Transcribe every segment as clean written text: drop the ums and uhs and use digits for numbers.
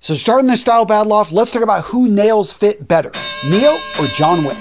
So starting this style battle off, let's talk about who nails fit better, Neo or John Wick.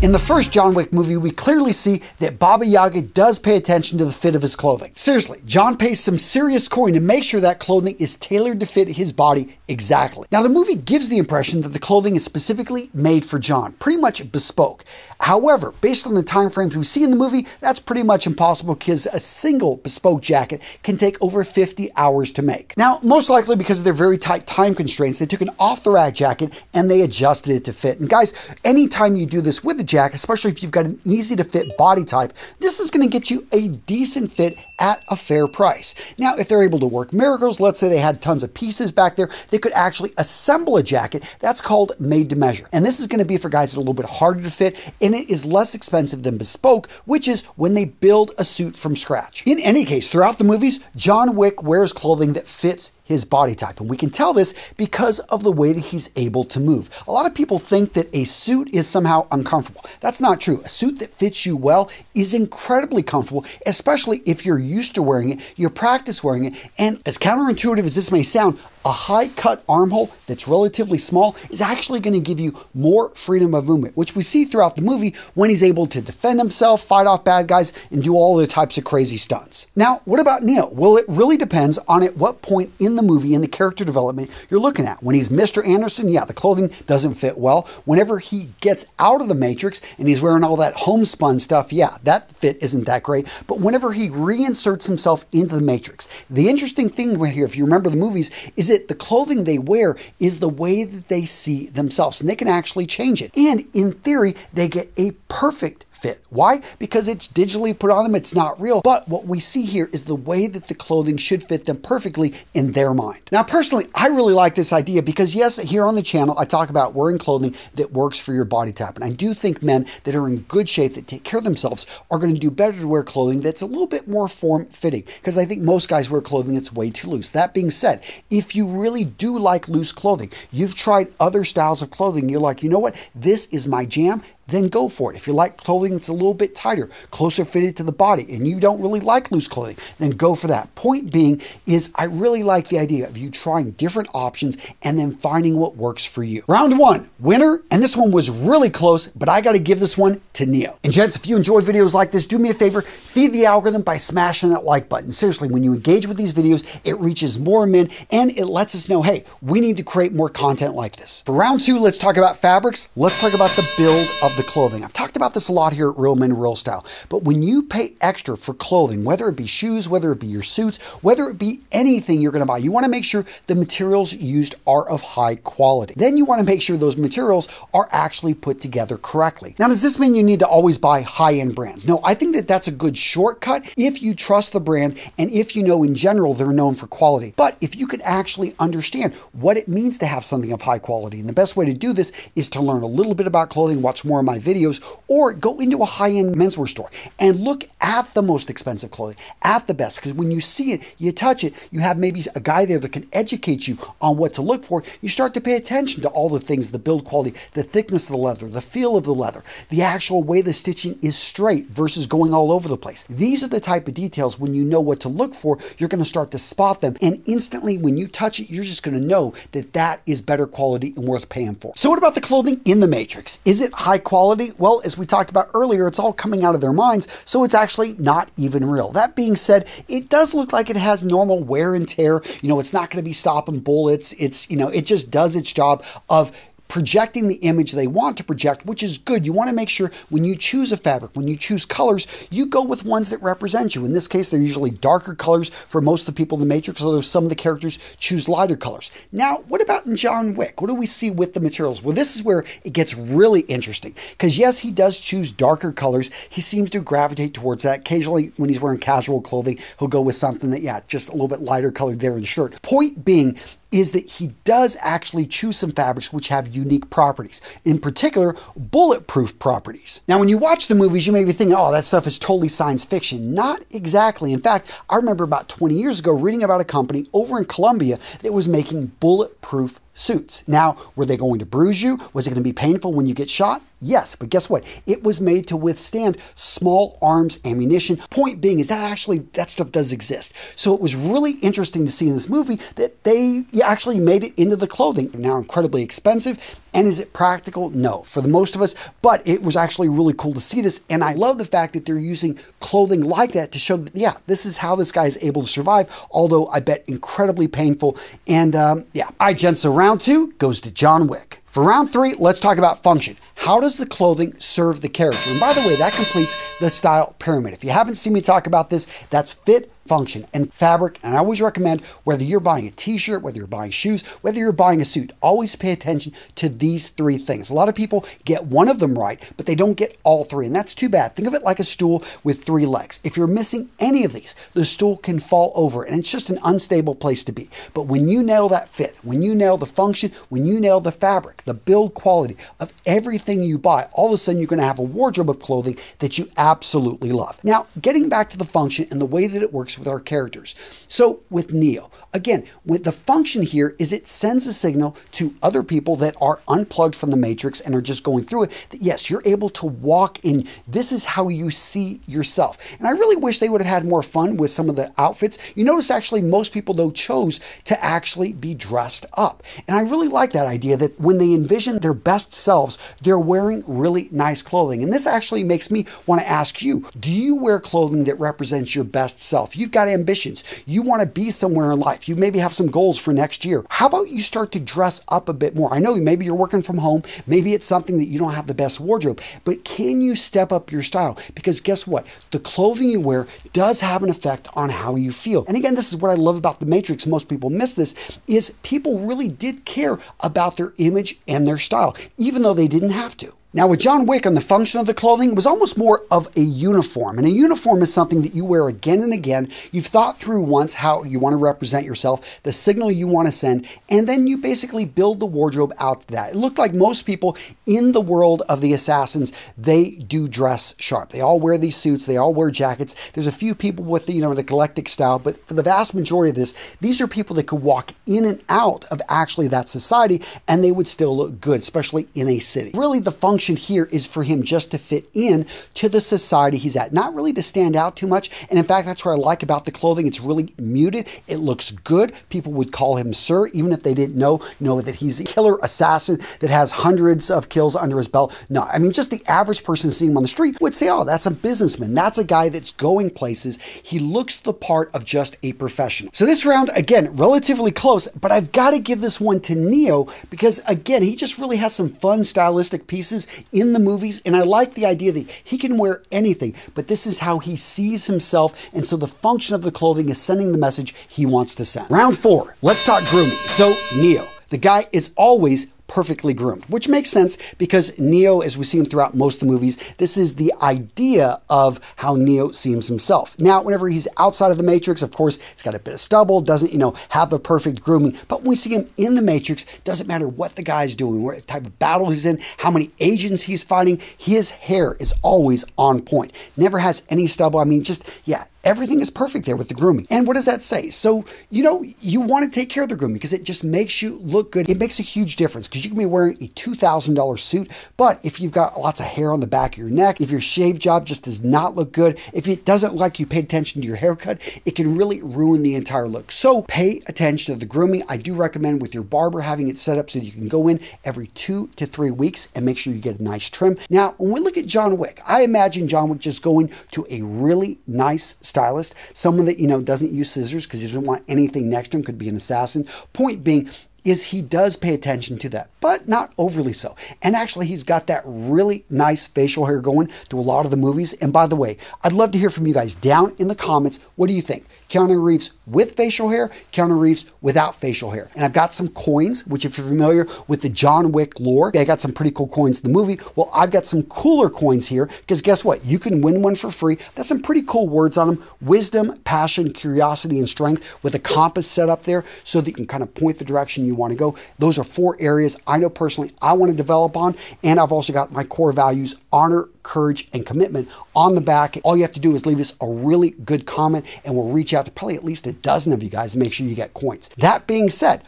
In the first John Wick movie, we clearly see that Baba Yaga does pay attention to the fit of his clothing. Seriously, John pays some serious coin to make sure that clothing is tailored to fit his body exactly. Now, the movie gives the impression that the clothing is specifically made for John, pretty much bespoke. However, based on the time frames we see in the movie, that's pretty much impossible because a single bespoke jacket can take over 50 hours to make. Now, most likely because of their very tight time constraints, they took an off-the-rack jacket and they adjusted it to fit. And guys, anytime you do this with a jacket, especially if you've got an easy-to-fit body type, this is going to get you a decent fit at a fair price. Now, if they're able to work miracles, let's say they had tons of pieces back there, they could actually assemble a jacket that's called made to measure. And this is going to be for guys that are a little bit harder to fit, and it is less expensive than bespoke, which is when they build a suit from scratch. In any case, throughout the movies, John Wick wears clothing that fits his body type. And we can tell this because of the way that he's able to move. A lot of people think that a suit is somehow uncomfortable. That's not true. A suit that fits you well is incredibly comfortable, especially if you're used to wearing it, you practice wearing it, and as counterintuitive as this may sound, a high-cut armhole that's relatively small is actually going to give you more freedom of movement, which we see throughout the movie when he's able to defend himself, fight off bad guys, and do all the types of crazy stunts. Now, what about Neo? Well, it really depends on at what point in the movie, in the character development, you're looking at. When he's Mr. Anderson, yeah, the clothing doesn't fit well. Whenever he gets out of the Matrix and he's wearing all that homespun stuff, yeah, that fit isn't that great. But whenever he reinserts himself into the Matrix, the interesting thing right here, if you remember the movies, is that the clothing they wear is the way that they see themselves, and they can actually change it. And in theory, they get a perfect fit. Why? Because it's digitally put on them, it's not real. But what we see here is the way that the clothing should fit them perfectly in their mind. Now, personally, I really like this idea because yes, here on the channel, I talk about wearing clothing that works for your body type. And I do think men that are in good shape, that take care of themselves, are going to do better to wear clothing that's a little bit more form-fitting, because I think most guys wear clothing that's way too loose. That being said, if you really do like loose clothing, you've tried other styles of clothing, you're like, you know what, this is my jam, then go for it. If you like clothing that's a little bit tighter, closer fitted to the body, and you don't really like loose clothing, then go for that. Point being is I really like the idea of you trying different options and then finding what works for you. Round one, winner, and this one was really close, but I got to give this one to Neo. And gents, if you enjoy videos like this, do me a favor, feed the algorithm by smashing that like button. Seriously, when you engage with these videos, it reaches more men and it lets us know, hey, we need to create more content like this. For round two, let's talk about fabrics. Let's talk about the build of the clothing. I've talked about this a lot here at Real Men Real Style, but when you pay extra for clothing, whether it be shoes, whether it be your suits, whether it be anything you're going to buy, you want to make sure the materials used are of high quality. Then you want to make sure those materials are actually put together correctly. Now, does this mean you need to always buy high-end brands? No, I think that that's a good shortcut if you trust the brand and if you know in general they're known for quality. But if you could actually understand what it means to have something of high quality, and the best way to do this is to learn a little bit about clothing, watch more of my videos, or go into a high-end menswear store and look at the most expensive clothing, at the best, because when you see it, you touch it, you have maybe a guy there that can educate you on what to look for. You start to pay attention to all the things, the build quality, the thickness of the leather, the feel of the leather, the actual way the stitching is straight versus going all over the place. These are the type of details when you know what to look for, you're going to start to spot them, and instantly when you touch it, you're just going to know that that is better quality and worth paying for. So what about the clothing in the Matrix? Is it high quality? Well, as we talked about earlier, it's all coming out of their minds, so it's actually not even real. That being said, it does look like it has normal wear and tear. You know, it's not going to be stopping bullets. It's, you know, it just does its job of projecting the image they want to project, which is good. You want to make sure when you choose a fabric, when you choose colors, you go with ones that represent you. In this case, they're usually darker colors for most of the people in the Matrix, although some of the characters choose lighter colors. Now, what about in John Wick? What do we see with the materials? Well, this is where it gets really interesting, because yes, he does choose darker colors. He seems to gravitate towards that. Occasionally, when he's wearing casual clothing, he'll go with something that, yeah, just a little bit lighter colored there in the shirt. Point being is that he does actually choose some fabrics which have unique properties, in particular, bulletproof properties. Now, when you watch the movies, you may be thinking, oh, that stuff is totally science fiction. Not exactly. In fact, I remember about 20 years ago reading about a company over in Colombia that was making bulletproof suits. Now, were they going to bruise you? Was it going to be painful when you get shot? Yes, but guess what? It was made to withstand small arms ammunition. Point being is that stuff does exist. So it was really interesting to see in this movie that they actually made it into the clothing. Now, incredibly expensive. And is it practical? No, for the most of us, but it was actually really cool to see this. And I love the fact that they're using clothing like that to show that, yeah, this is how this guy is able to survive, although I bet incredibly painful. And yeah, all right, gents, so round 2 goes to John Wick. For round 3, let's talk about function. How does the clothing serve the character? And by the way, that completes the style pyramid. If you haven't seen me talk about this, that's fit, function, and fabric. And I always recommend, whether you're buying a t-shirt, whether you're buying shoes, whether you're buying a suit, always pay attention to these 3 things. A lot of people get one of them right, but they don't get all 3, and that's too bad. Think of it like a stool with 3 legs. If you're missing any of these, the stool can fall over, and it's just an unstable place to be. But when you nail that fit, when you nail the function, when you nail the fabric, the build quality of everything you buy, all of a sudden you're going to have a wardrobe of clothing that you absolutely love. Now, getting back to the function and the way that it works with our characters. So with Neo, again, with the function here is it sends a signal to other people that are unplugged from the Matrix and are just going through it that yes, you're able to walk in. This is how you see yourself. And I really wish they would have had more fun with some of the outfits. You notice actually most people though chose to actually be dressed up. And I really like that idea that when they envision their best selves, they're wearing really nice clothing. And this actually makes me want to ask you, do you wear clothing that represents your best self? You've got ambitions. You want to be somewhere in life. You maybe have some goals for next year. How about you start to dress up a bit more? I know maybe you're working from home. Maybe it's something that you don't have the best wardrobe, but can you step up your style? Because guess what? The clothing you wear does have an effect on how you feel. And again, this is what I love about the Matrix. Most people miss this, is people really did care about their image and their style, even though they didn't have to. Now with John Wick on the function of the clothing was almost more of a uniform. And a uniform is something that you wear again and again. You've thought through once how you want to represent yourself, the signal you want to send, and then you basically build the wardrobe out to that. It looked like most people in the world of the assassins, they do dress sharp. They all wear these suits, they all wear jackets. There's a few people with the, the eclectic style, but for the vast majority of this, these are people that could walk in and out of actually that society and they would still look good, especially in a city. Really the function here is for him just to fit in to the society he's at, not really to stand out too much. And in fact, that's what I like about the clothing. It's really muted. It looks good. People would call him sir, even if they didn't know that he's a killer assassin that has hundreds of kills under his belt. No, I mean, just the average person seeing him on the street would say, oh, that's a businessman. That's a guy that's going places. He looks the part of just a professional. So this round, again, relatively close, but I've got to give this one to Neo because, again, he just really has some fun stylistic pieces in the movies, and I like the idea that he can wear anything, but this is how he sees himself, and so the function of the clothing is sending the message he wants to send. Round 4, let's talk grooming. So Neo, the guy is always perfectly groomed, which makes sense because Neo, as we see him throughout most of the movies, this is the idea of how Neo sees himself. Now, whenever he's outside of the Matrix, of course, he's got a bit of stubble, doesn't, have the perfect grooming. But when we see him in the Matrix, doesn't matter what the guy's doing, what type of battle he's in, how many agents he's fighting, his hair is always on point. Never has any stubble. I mean, just, yeah, everything is perfect there with the grooming. And what does that say? So, you want to take care of the grooming because it just makes you look good. It makes a huge difference because you can be wearing a $2,000 suit, but if you've got lots of hair on the back of your neck, if your shave job just does not look good, if it doesn't look like you paid attention to your haircut, it can really ruin the entire look. So pay attention to the grooming. I do recommend with your barber having it set up so that you can go in every 2 to 3 weeks and make sure you get a nice trim. Now, when we look at John Wick, I imagine John Wick just going to a really nice stylist, someone that, doesn't use scissors because he doesn't want anything next to him, could be an assassin. Point being is he does pay attention to that, but not overly so. And actually, he's got that really nice facial hair going through a lot of the movies. And by the way, I'd love to hear from you guys down in the comments. What do you think? Keanu Reeves with facial hair, Keanu Reeves without facial hair. And I've got some coins, which if you're familiar with the John Wick lore, I got some pretty cool coins in the movie. Well, I've got some cooler coins here because guess what? You can win one for free. That's some pretty cool words on them. Wisdom, passion, curiosity, and strength with a compass set up there so that you can kind of point the direction you want to go. Those are 4 areas I know personally I want to develop on. And I've also got my core values, honor, courage, and commitment on the back. All you have to do is leave us a really good comment and we'll reach out to probably at least a dozen of you guys and make sure you get coins. That being said,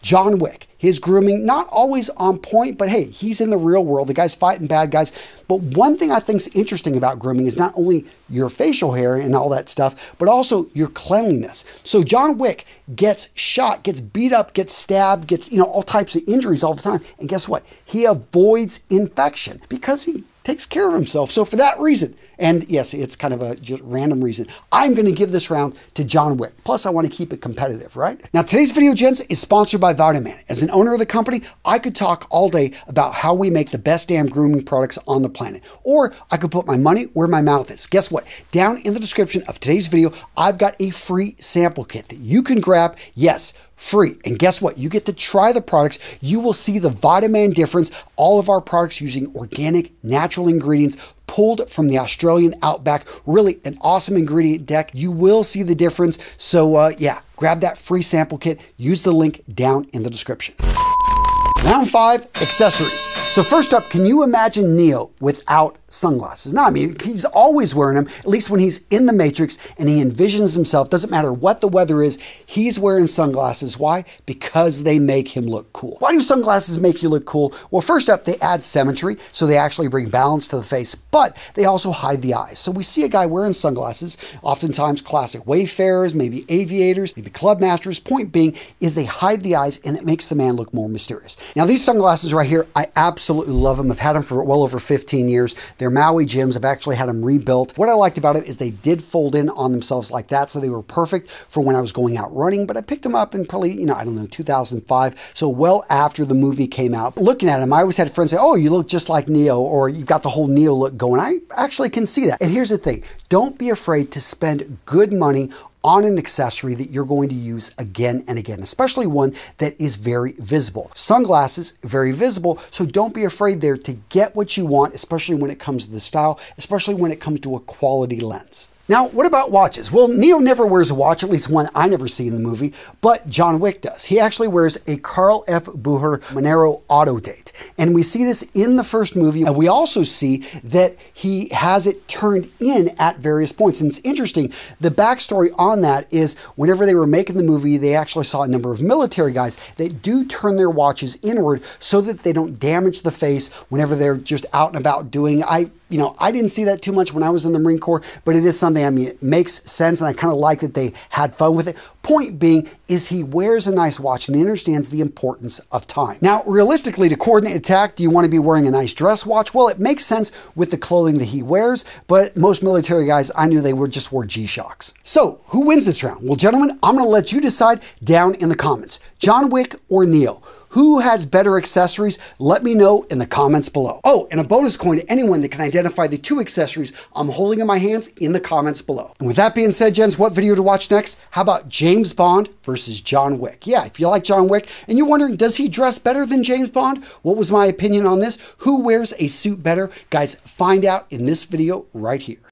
John Wick. His grooming, not always on point, but hey, he's in the real world. The guy's fighting bad guys. But one thing I think is interesting about grooming is not only your facial hair and all that stuff, but also your cleanliness. So John Wick gets shot, gets beat up, gets stabbed, gets, all types of injuries all the time. And guess what? He avoids infection because he takes care of himself. So for that reason, and yes, it's kind of a just random reason, I'm going to give this round to John Wick. Plus, I want to keep it competitive, right? Now, today's video, gents, is sponsored by Vitaman. As an owner of the company, I could talk all day about how we make the best damn grooming products on the planet. Or I could put my money where my mouth is. Guess what? Down in the description of today's video, I've got a free sample kit that you can grab. Yes, free. And guess what? You get to try the products. You will see the Vitaman difference. All of our products using organic, natural ingredients pulled from the Australian outback. Really an awesome ingredient deck. You will see the difference. So yeah, grab that free sample kit. Use the link down in the description. Round 5, accessories. So first up, can you imagine Neo without sunglasses? No, I mean, he's always wearing them, at least when he's in the Matrix and he envisions himself. Doesn't matter what the weather is, he's wearing sunglasses. Why? Because they make him look cool. Why do sunglasses make you look cool? Well, first up, they add symmetry, so they actually bring balance to the face, but they also hide the eyes. So we see a guy wearing sunglasses, oftentimes classic wayfarers, maybe aviators, maybe club masters. Point being is they hide the eyes and it makes the man look more mysterious. Now, these sunglasses right here, I absolutely love them. I've had them for well over 15 years. They're Maui Jims. I've actually had them rebuilt. What I liked about it is they did fold in on themselves like that, so they were perfect for when I was going out running, but I picked them up in probably, I don't know, 2005, so well after the movie came out. Looking at them, I always had friends say, oh, you look just like Neo, or you got the whole Neo look going. I actually can see that. And here's the thing, don't be afraid to spend good money on an accessory that you're going to use again and again, especially one that is very visible. Sunglasses, very visible, so don't be afraid there to get what you want, especially when it comes to the style, especially when it comes to a quality lens. Now, what about watches? Well, Neo never wears a watch, at least one I never see in the movie, but John Wick does. He actually wears a Carl F. Bucher Monero auto date. And we see this in the first movie, and we also see that he has it turned in at various points. And it's interesting, the backstory on that is whenever they were making the movie, they actually saw a number of military guys that do turn their watches inward so that they don't damage the face whenever they're just out and about doing. I didn't see that too much when I was in the Marine Corps, but it is something, it makes sense, and I kind of like that they had fun with it. Point being is he wears a nice watch and he understands the importance of time. Now, realistically, to coordinate attack, do you want to be wearing a nice dress watch? Well, it makes sense with the clothing that he wears, but most military guys, I knew they just wore G-Shocks. So, who wins this round? Well, gentlemen, I'm going to let you decide down in the comments. John Wick or Neo? Who has better accessories? Let me know in the comments below. Oh, and a bonus coin to anyone that can identify the 2 accessories I'm holding in my hands in the comments below. And with that being said, gents, what video to watch next? How about James Bond versus John Wick? Yeah, if you like John Wick and you're wondering, does he dress better than James Bond? What was my opinion on this? Who wears a suit better? Guys, find out in this video right here.